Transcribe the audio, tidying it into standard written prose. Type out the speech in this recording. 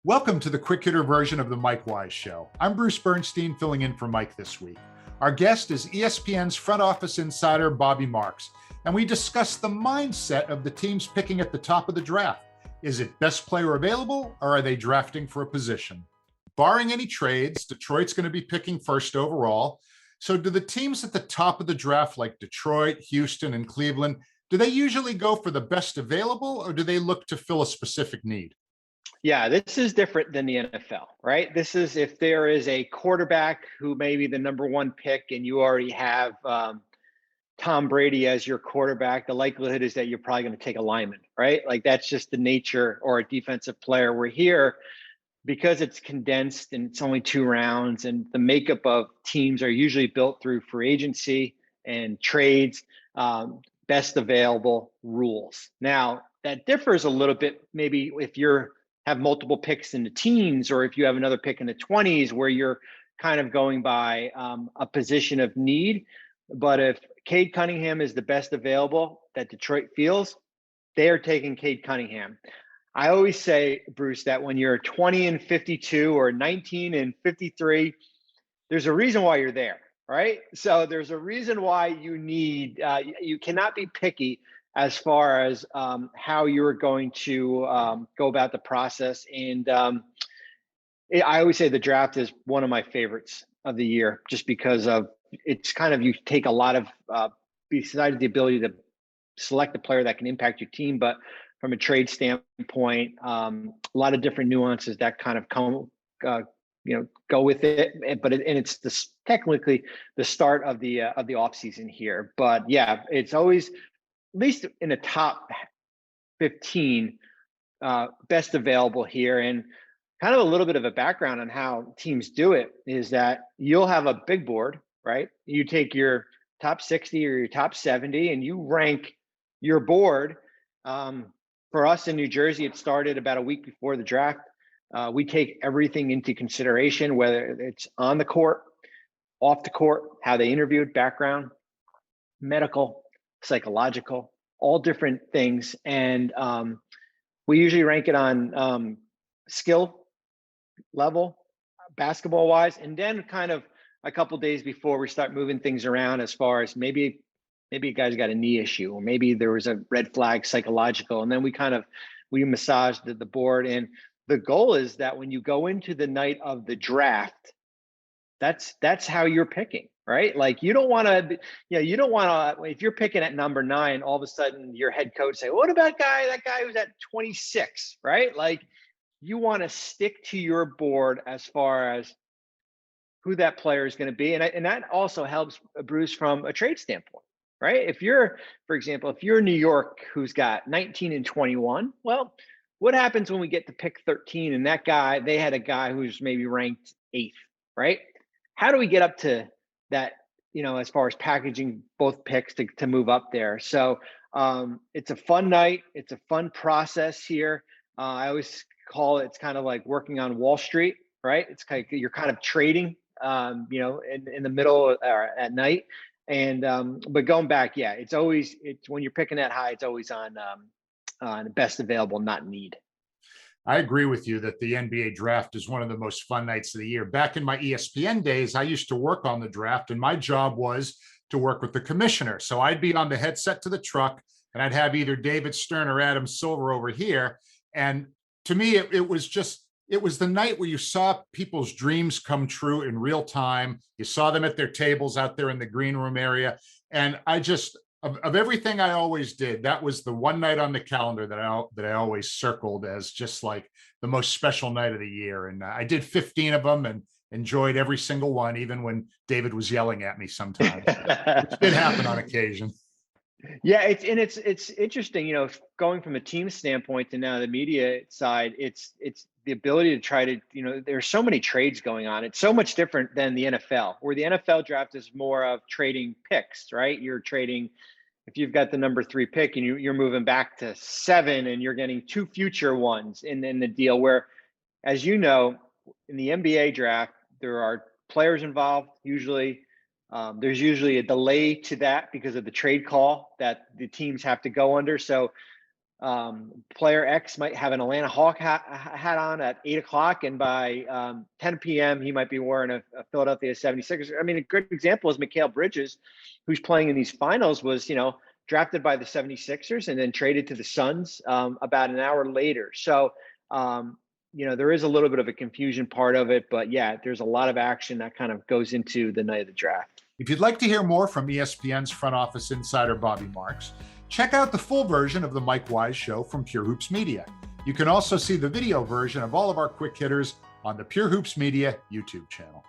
Welcome to the quick hitter version of the Mike Wise Show. I'm Bruce Bernstein, filling in for Mike this week. Our guest is ESPN's front office insider, Bobby Marks, and we discuss the mindset of the teams picking at the top of the draft. Is it best player available, or are they drafting for a position? Barring any trades, Detroit's going to be picking first overall. So do the teams at the top of the draft, like Detroit, Houston, and Cleveland, do they usually go for the best available, or do they look to fill a specific need? Yeah, this is different than the NFL, right? This is if there is a quarterback who may be the number one pick and you already have Tom Brady as your quarterback, the likelihood is that you're probably going to take a lineman, right? Like that's just the nature, or a defensive player. We're here because it's condensed and it's only 2 rounds, and the makeup of teams are usually built through free agency and trades, best available rules. Now, that differs a little bit, maybe if you're have multiple picks in the teens, or if you have another pick in the 20s where you're kind of going by a position of need. But if Cade Cunningham is the best available that Detroit feels, they are taking Cade Cunningham. I always say, Bruce, that when you're 20 and 52 or 19 and 53, there's a reason why you're there, right? So there's a reason why you need, you cannot be picky as far as how you're going to go about the process. And I always say the draft is one of my favorites of the year, just because of it's kind of, you take a lot of, besides the ability to select a player that can impact your team, but from a trade standpoint, a lot of different nuances that kind of come, go with it. But it's technically the start of the off season here. But yeah, it's always, at least in the top 15, best available here. And kind of a little bit of a background on how teams do it is that you'll have a big board, right? You take your top 60 or your top 70 and you rank your board. For us in New Jersey, it started about a week before the draft. We take everything into consideration, whether it's on the court, off the court, how they interviewed, background, medical, psychological, all different things. And we usually rank it on skill level, basketball wise, and then kind of a couple days before we start moving things around, as far as maybe a guy's got a knee issue, or maybe there was a red flag psychological. And then we massage the board. And the goal is that when you go into the night of the draft, that's how you're picking, right? Like you don't want to, if you're picking at number 9, all of a sudden your head coach say, what about that guy who's at 26, right? Like you want to stick to your board as far as who that player is going to be. And that also helps, Bruce, from a trade standpoint, right? If you're, for example, if you're New York, who's got 19 and 21, well, what happens when we get to pick 13 and they had a guy who's maybe ranked 8th, right? How do we get up to that, as far as packaging both picks to move up there? So it's a fun night. It's a fun process here. I always call it's kind of like working on Wall Street, right? It's kind of, you're kind of trading, in the middle or at night. And but going back, yeah, it's when you're picking that high, it's always on best available, not need. I agree with you that the NBA draft is one of the most fun nights of the year. Back in my ESPN days, I used to work on the draft, and my job was to work with the commissioner. So I'd be on the headset to the truck, and I'd have either David Stern or Adam Silver over here. And to me, it was the night where you saw people's dreams come true in real time. You saw them at their tables out there in the green room area. And of everything I always did, that was the one night on the calendar that I always circled as just like the most special night of the year. And I did 15 of them and enjoyed every single one, even when David was yelling at me sometimes. Which did happen on occasion. Yeah, it's interesting, going from a team standpoint to now the media side, it's the ability to try to, there's so many trades going on. It's so much different than the NFL, where the NFL draft is more of trading picks, right? You're trading, if you've got the number 3 pick and you're moving back to 7 and you're getting 2 future ones in the deal, where, as you know, in the NBA draft, there are players involved usually. There's usually a delay to that because of the trade call that the teams have to go under. So Player X might have an Atlanta Hawk hat on at 8 o'clock, and by 10 p.m. he might be wearing a Philadelphia 76ers. I mean, a good example is Mikal Bridges, who's playing in these finals, was, drafted by the 76ers and then traded to the Suns about an hour later. So, there is a little bit of a confusion part of it, but yeah, there's a lot of action that kind of goes into the night of the draft. If you'd like to hear more from ESPN's front office insider, Bobby Marks, check out the full version of the Mike Wise Show from Pure Hoops Media. You can also see the video version of all of our quick hitters on the Pure Hoops Media YouTube channel.